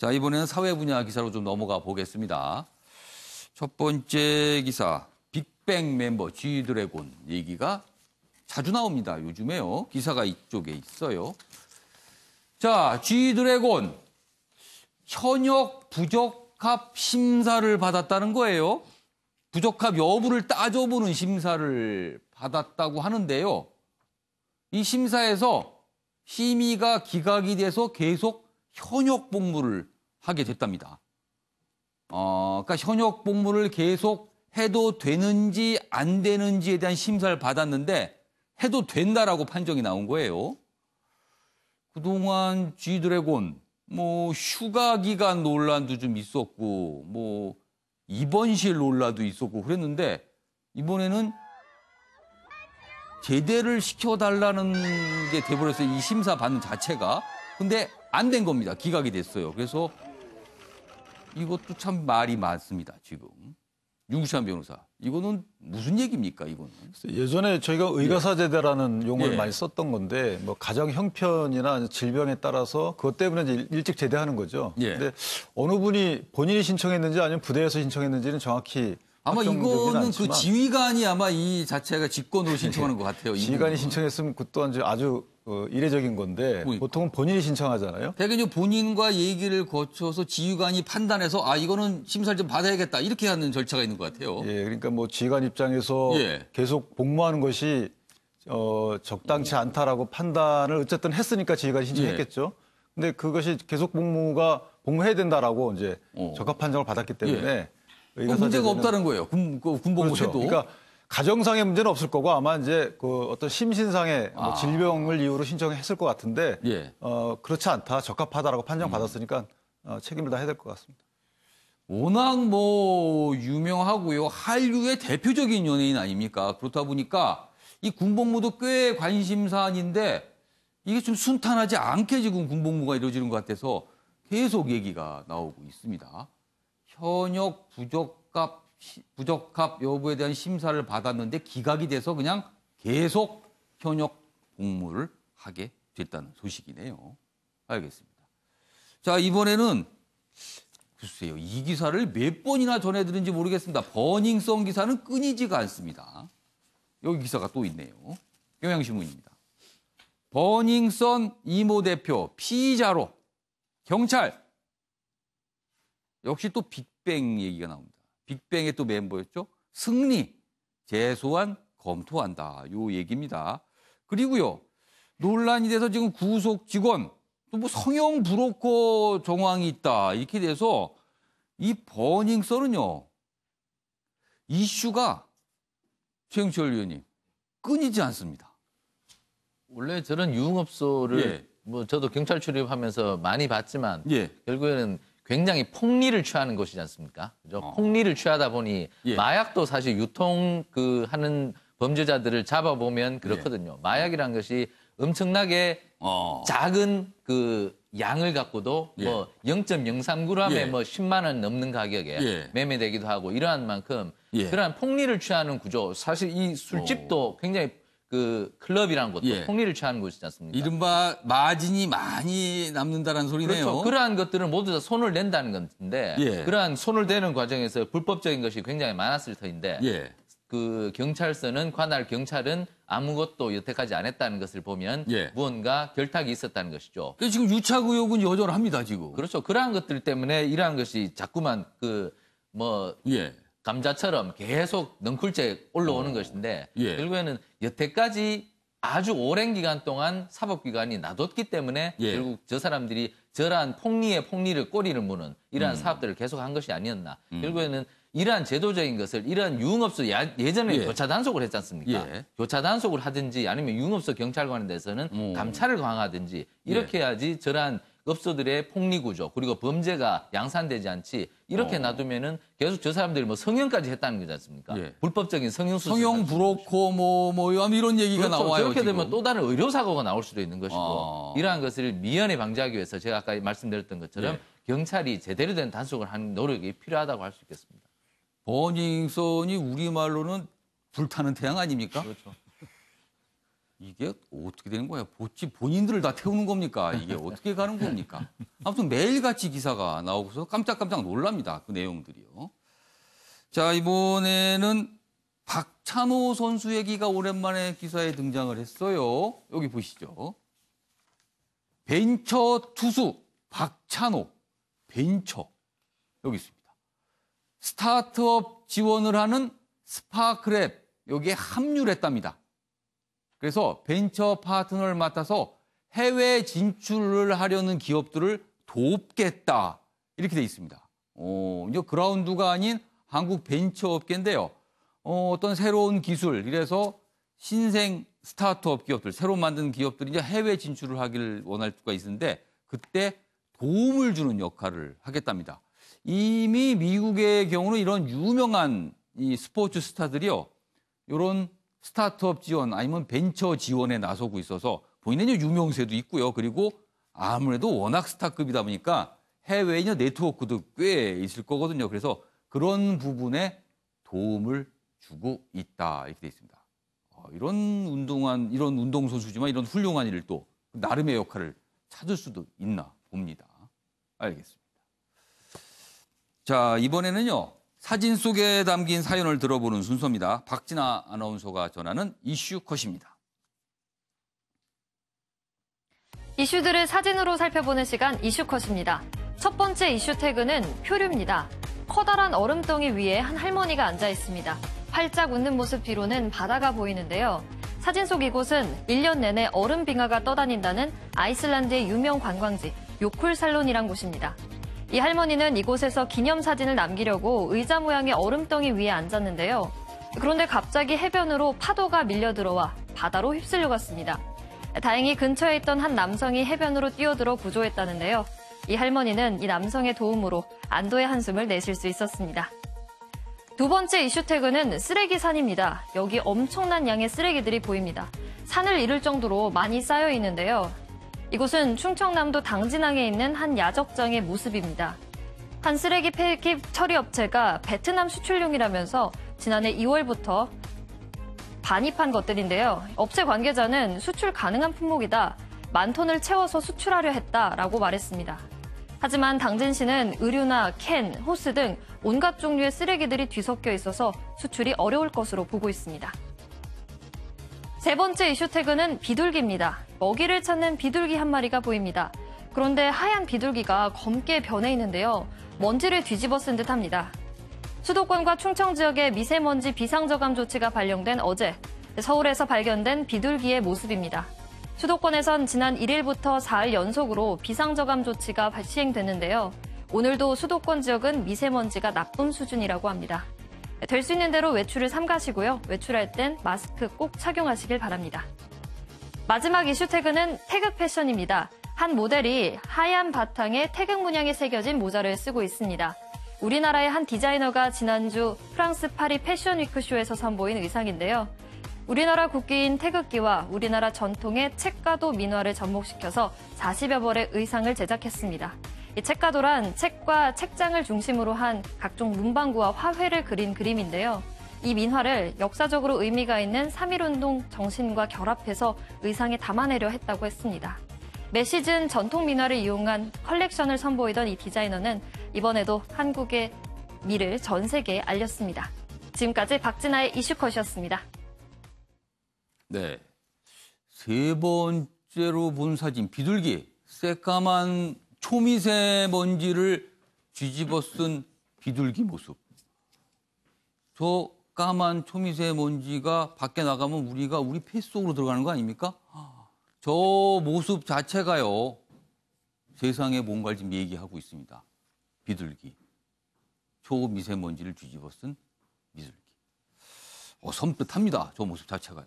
자, 이번에는 사회 분야 기사로 좀 넘어가 보겠습니다. 첫 번째 기사, 빅뱅 멤버 G드래곤 얘기가 자주 나옵니다. 요즘에요. 기사가 이쪽에 있어요. 자, G드래곤 현역 부적합 심사를 받았다는 거예요. 부적합 여부를 따져보는 심사를 받았다고 하는데요. 이 심사에서 심의가 기각이 돼서 계속 현역 복무를 하게 됐답니다. 그러니까 현역 복무를 계속 해도 되는지 안 되는지에 대한 심사를 받았는데 해도 된다라고 판정이 나온 거예요. 그동안 G드래곤 휴가 기간 논란도 좀 있었고 입원실 논란도 있었고 그랬는데 이번에는 제대를 시켜달라는 게 돼버렸어요. 이 심사 받는 자체가. 근데 안 된 겁니다. 기각이 됐어요. 그래서 이것도 참 말이 많습니다. 지금. 윤구찬 변호사. 이거는 무슨 얘기입니까? 이거는. 예전에 저희가 의가사제대라는 용어를 많이 썼던 건데 가정 형편이나 질병에 따라서 그것 때문에 이제 일찍 제대하는 거죠. 근데 어느 분이 본인이 신청했는지 아니면 부대에서 신청했는지는 정확히 아마 이거는 않지만, 그 지휘관이 아마 이 자체가 직권으로 신청하는 것 같아요. 지휘관이 신청했으면 그 또한 아주 이례적인 건데 보통은 본인이 신청하잖아요. 대개는 본인과 얘기를 거쳐서 지휘관이 판단해서 이거는 심사를 좀 받아야겠다 이렇게 하는 절차가 있는 것 같아요. 예, 그러니까 지휘관 입장에서 계속 복무하는 것이 적당치 않다라고 판단을 어쨌든 했으니까 지휘관이 신청했겠죠. 근데 그것이 계속 복무해야 된다라고 이제 적합 판정을 받았기 때문에 문제가 없다는 거예요. 군복무 그렇죠. 해도. 그러니까 가정상의 문제는 없을 거고 아마 이제 어떤 심신상의 질병을 이유로 신청했을 것 같은데 그렇지 않다, 적합하다라고 판정받았으니까 책임을 다해야 될 것 같습니다. 워낙 유명하고요. 한류의 대표적인 연예인 아닙니까? 그렇다 보니까 이 군복무도 꽤 관심사안인데 이게 좀 순탄하지 않게 지금 군복무가 이루어지는 것 같아서 계속 얘기가 나오고 있습니다. 현역 부적합 여부에 대한 심사를 받았는데 기각이 돼서 그냥 계속 현역 복무를 하게 됐다는 소식이네요. 알겠습니다. 자, 이번에는 글쎄요. 이 기사를 몇 번이나 전해드는지 모르겠습니다. 버닝썬 기사는 끊이지가 않습니다. 여기 기사가 또 있네요. 경향신문입니다. 버닝썬 이모 대표 피의자로 경찰. 역시 또 빅뱅 얘기가 나옵니다. 빅뱅의 또 멤버였죠. 승리, 재소환 검토한다. 요 얘기입니다. 그리고요. 논란이 돼서 지금 구속 직원, 또 성형 브로커 정황이 있다. 이렇게 돼서 이 버닝썬은요. 이슈가 최영철 의원님 끊이지 않습니다. 원래 저런 유흥업소를 저도 경찰 출입하면서 많이 봤지만 결국에는 굉장히 폭리를 취하는 곳이지 않습니까? 그죠? 폭리를 취하다 보니 마약도 사실 하는 범죄자들을 잡아보면 그렇거든요. 마약이란 것이 엄청나게 작은 양을 갖고도 0.03g에 10만 원 넘는 가격에 매매되기도 하고 이러한 만큼 그러한 폭리를 취하는 구조. 사실 이 술집도 굉장히 클럽이라는 것도 폭리를 취하는 곳이지 않습니까? 이른바 마진이 많이 남는다는 소리네요. 그렇죠. 그러한 것들은 모두 다 손을 낸다는 건데 그러한 손을 대는 과정에서 불법적인 것이 굉장히 많았을 터인데 경찰서는 관할 경찰은 아무것도 여태까지 안 했다는 것을 보면 무언가 결탁이 있었다는 것이죠. 그래서 지금 유착 의혹은 여전합니다, 지금. 그렇죠. 그러한 것들 때문에 이러한 것이 자꾸만 감자처럼 계속 넝쿨째 올라오는 것인데 결국에는 여태까지 아주 오랜 기간 동안 사법기관이 놔뒀기 때문에 결국 저 사람들이 저러한 폭리의 꼬리를 무는 이러한 사업들을 계속한 것이 아니었나. 결국에는 이러한 제도적인 것을 이러한 유흥업소 예전에 교차 단속을 했지 않습니까? 교차 단속을 하든지 아니면 유흥업소 경찰관에 대해서는 감찰을 강화하든지 이렇게 해야지 저러한 업소들의 폭리 구조 그리고 범죄가 양산되지 않지 이렇게 놔두면은 계속 저 사람들이 성형까지 했다는 거지 않습니까? 불법적인 성형 수술, 성형 브로커 이런 얘기가 나와요. 그렇게 지금. 되면 또 다른 의료 사고가 나올 수도 있는 것이고 이러한 것을 미연에 방지하기 위해서 제가 아까 말씀드렸던 것처럼 경찰이 제대로 된 단속을 하는 노력이 필요하다고 할 수 있겠습니다. 버닝썬이 우리말로는 불타는 태양 아닙니까? 그렇죠. 이게 어떻게 되는 거예요? 본인들을 다 태우는 겁니까? 이게 어떻게 가는 겁니까? 아무튼 매일같이 기사가 나오고서 깜짝깜짝 놀랍니다. 그 내용들이요. 자, 이번에는 박찬호 선수 얘기가 오랜만에 기사에 등장을 했어요. 여기 보시죠. 벤처 투수 박찬호. 벤처. 여기 있습니다. 스타트업 지원을 하는 스파크랩. 여기에 합류를 했답니다. 그래서 벤처 파트너를 맡아서 해외 진출을 하려는 기업들을 돕겠다. 이렇게 돼 있습니다. 이제 그라운드가 아닌 한국 벤처 업계인데요. 어떤 새로운 기술, 이래서 신생 스타트업 기업들, 새로 만든 기업들이 이제 해외 진출을 하기를 원할 수가 있는데 그때 도움을 주는 역할을 하겠답니다. 이미 미국의 경우는 이런 유명한 이 스포츠 스타들이요. 이런 스타트업 지원 아니면 벤처 지원에 나서고 있어서 본인의 유명세도 있고요. 그리고 아무래도 워낙 스타급이다 보니까 해외에 있는 네트워크도 꽤 있을 거거든요. 그래서 그런 부분에 도움을 주고 있다. 이렇게 돼 있습니다. 이런 운동선수지만 이런 훌륭한 일을 또 나름의 역할을 찾을 수도 있나 봅니다. 알겠습니다. 자, 이번에는요. 사진 속에 담긴 사연을 들어보는 순서입니다. 박진아 아나운서가 전하는 이슈 컷입니다. 이슈들을 사진으로 살펴보는 시간 이슈 컷입니다. 첫 번째 이슈 태그는 표류입니다. 커다란 얼음덩이 위에 한 할머니가 앉아 있습니다. 활짝 웃는 모습 뒤로는 바다가 보이는데요. 사진 속 이곳은 1년 내내 얼음 빙하가 떠다닌다는 아이슬란드의 유명 관광지 요쿨살론이란 곳입니다. 이 할머니는 이곳에서 기념사진을 남기려고 의자 모양의 얼음덩이 위에 앉았는데요. 그런데 갑자기 해변으로 파도가 밀려들어와 바다로 휩쓸려 갔습니다. 다행히 근처에 있던 한 남성이 해변으로 뛰어들어 구조했다는데요. 이 할머니는 이 남성의 도움으로 안도의 한숨을 내쉴 수 있었습니다. 두 번째 이슈 태그는 쓰레기산입니다. 여기 엄청난 양의 쓰레기들이 보입니다. 산을 이룰 정도로 많이 쌓여 있는데요. 이곳은 충청남도 당진항에 있는 한 야적장의 모습입니다. 한 쓰레기 폐기 처리 업체가 베트남 수출용이라면서 지난해 2월부터 반입한 것들인데요. 업체 관계자는 수출 가능한 품목이다. 10,000톤을 채워서 수출하려 했다라고 말했습니다. 하지만 당진시는 의류나 캔, 호스 등 온갖 종류의 쓰레기들이 뒤섞여 있어서 수출이 어려울 것으로 보고 있습니다. 세 번째 이슈 태그는 비둘기입니다. 먹이를 찾는 비둘기 한 마리가 보입니다. 그런데 하얀 비둘기가 검게 변해 있는데요. 먼지를 뒤집어 쓴 듯합니다. 수도권과 충청 지역에 미세먼지 비상저감 조치가 발령된 어제 서울에서 발견된 비둘기의 모습입니다. 수도권에선 지난 1일부터 4일 연속으로 비상저감 조치가 시행됐는데요. 오늘도 수도권 지역은 미세먼지가 나쁨 수준이라고 합니다. 될 수 있는 대로 외출을 삼가시고요. 외출할 땐 마스크 꼭 착용하시길 바랍니다. 마지막 이슈 태그는 태극 패션입니다. 한 모델이 하얀 바탕에 태극 문양이 새겨진 모자를 쓰고 있습니다. 우리나라의 한 디자이너가 지난주 프랑스 파리 패션위크 쇼에서 선보인 의상인데요. 우리나라 국기인 태극기와 우리나라 전통의 책가도 민화를 접목시켜서 40여 벌의 의상을 제작했습니다. 이 책가도란 책과 책장을 중심으로 한 각종 문방구와 화훼를 그린 그림인데요. 이 민화를 역사적으로 의미가 있는 3.1운동 정신과 결합해서 의상에 담아내려 했다고 했습니다. 매 시즌 전통 민화를 이용한 컬렉션을 선보이던 이 디자이너는 이번에도 한국의 미를 전 세계에 알렸습니다. 지금까지 박진아의 이슈컷이었습니다. 네, 세 번째로 본 사진, 비둘기. 새까만 초미세먼지를 뒤집어 쓴 비둘기 모습. 저 까만 초미세먼지가 밖에 나가면 우리 폐 속으로 들어가는 거 아닙니까? 저 모습 자체가요. 세상에 뭔가를 지금 얘기하고 있습니다. 비둘기. 초미세먼지를 뒤집어 쓴 비둘기. 섬뜩합니다. 저 모습 자체가요.